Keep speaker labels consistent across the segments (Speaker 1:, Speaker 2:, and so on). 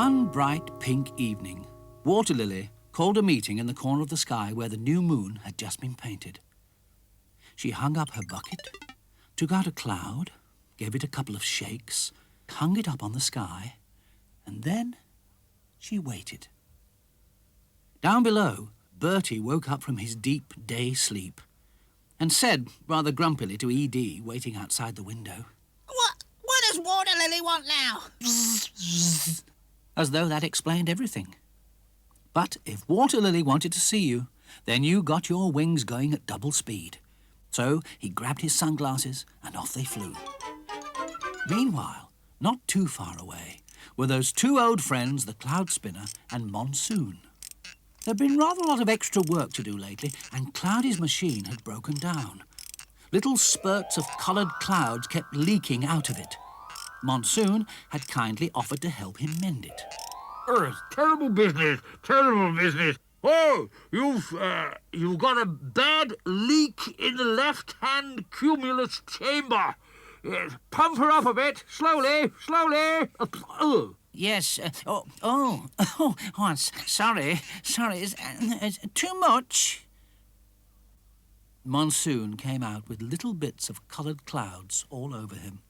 Speaker 1: One bright pink evening, Water Lily called a meeting in the corner of the sky where the new moon had just been painted. She hung up her bucket, took out a cloud, gave it a couple of shakes, hung it up on the sky, and then she waited. Down below, Bertie woke up from his deep day sleep and said rather grumpily to E.D., waiting outside the window,
Speaker 2: What does Water Lily want now?
Speaker 1: as though that explained everything. But if Water Lily wanted to see you, then you got your wings going at double speed. So he grabbed his sunglasses and off they flew. Meanwhile, not too far away, were those two old friends, the Cloud Spinner and Monsoon. There'd been rather a lot of extra work to do lately, and Cloudy's machine had broken down. Little spurts of coloured clouds kept leaking out of it. Monsoon had kindly offered to help him mend it.
Speaker 3: Terrible business, terrible business. Oh, you've got a bad leak in the left-hand cumulus chamber. Pump her up a bit, slowly.
Speaker 2: Yes. Sorry. Is too much?
Speaker 1: Monsoon came out with little bits of coloured clouds all over him.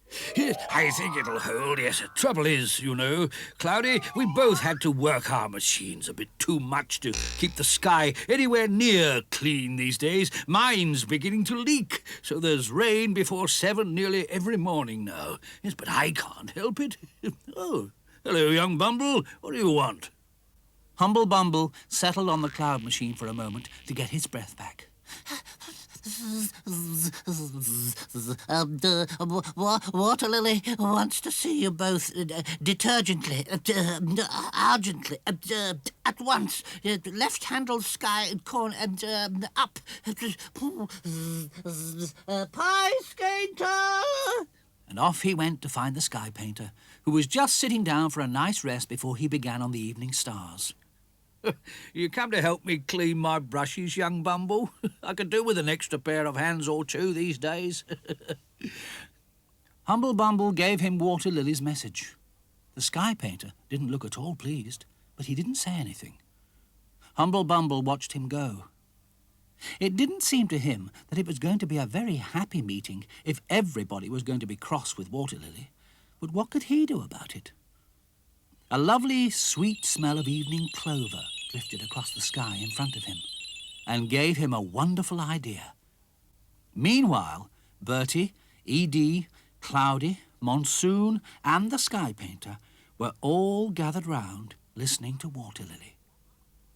Speaker 4: I think it'll hold, yes. Trouble is, you know, Cloudy, we both had to work our machines a bit too much to keep the sky anywhere near clean these days. Mine's beginning to leak, so there's rain before 7 nearly every morning now. Yes, but I can't help it. Oh, hello, young Bumble. What do you want?
Speaker 1: Humble Bumble settled on the cloud machine for a moment to get his breath back.
Speaker 2: Water Lily wants to see you both detergently, urgently, at once. Left-handle sky corner and up. Pie skater!
Speaker 1: And off he went to find the sky painter, who was just sitting down for a nice rest before he began on the evening stars.
Speaker 4: You come to help me clean my brushes, young Bumble? I could do with an extra pair of hands or two these days.
Speaker 1: Humble Bumble gave him Water Lily's message. The sky painter didn't look at all pleased, but he didn't say anything. Humble Bumble watched him go. It didn't seem to him that it was going to be a very happy meeting if everybody was going to be cross with Water Lily. But what could he do about it? A lovely, sweet smell of evening clover drifted across the sky in front of him and gave him a wonderful idea. Meanwhile, Bertie, E.D., Cloudy, Monsoon and the sky painter were all gathered round listening to Water Lily.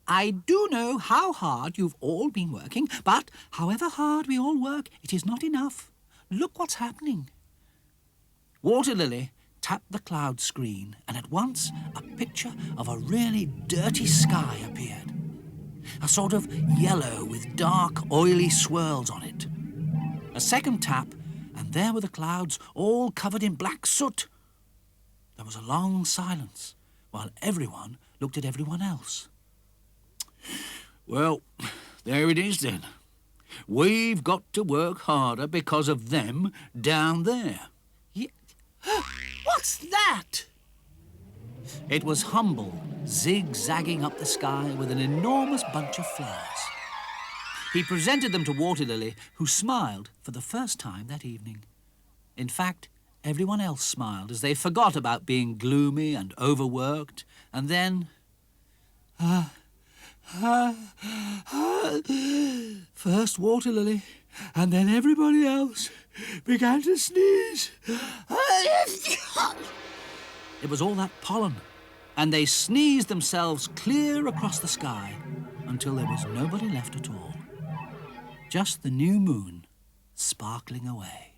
Speaker 1: I do know how hard you've all been working, but however hard we all work, it is not enough. Look what's happening. Water Lily tapped the cloud screen, and at once a picture of a really dirty sky appeared. A sort of yellow with dark, oily swirls on it. A second tap, and there were the clouds all covered in black soot. There was a long silence, while everyone looked at everyone else.
Speaker 4: Well, there it is then. We've got to work harder because of them down there.
Speaker 2: What's that?
Speaker 1: It was Humble, zigzagging up the sky with an enormous bunch of flowers. He presented them to Water Lily, who smiled for the first time that evening. In fact, everyone else smiled as they forgot about being gloomy and overworked, and then... First Water Lily, and then everybody else began to sneeze. It was all that pollen, and they sneezed themselves clear across the sky until there was nobody left at all. Just the new moon sparkling away.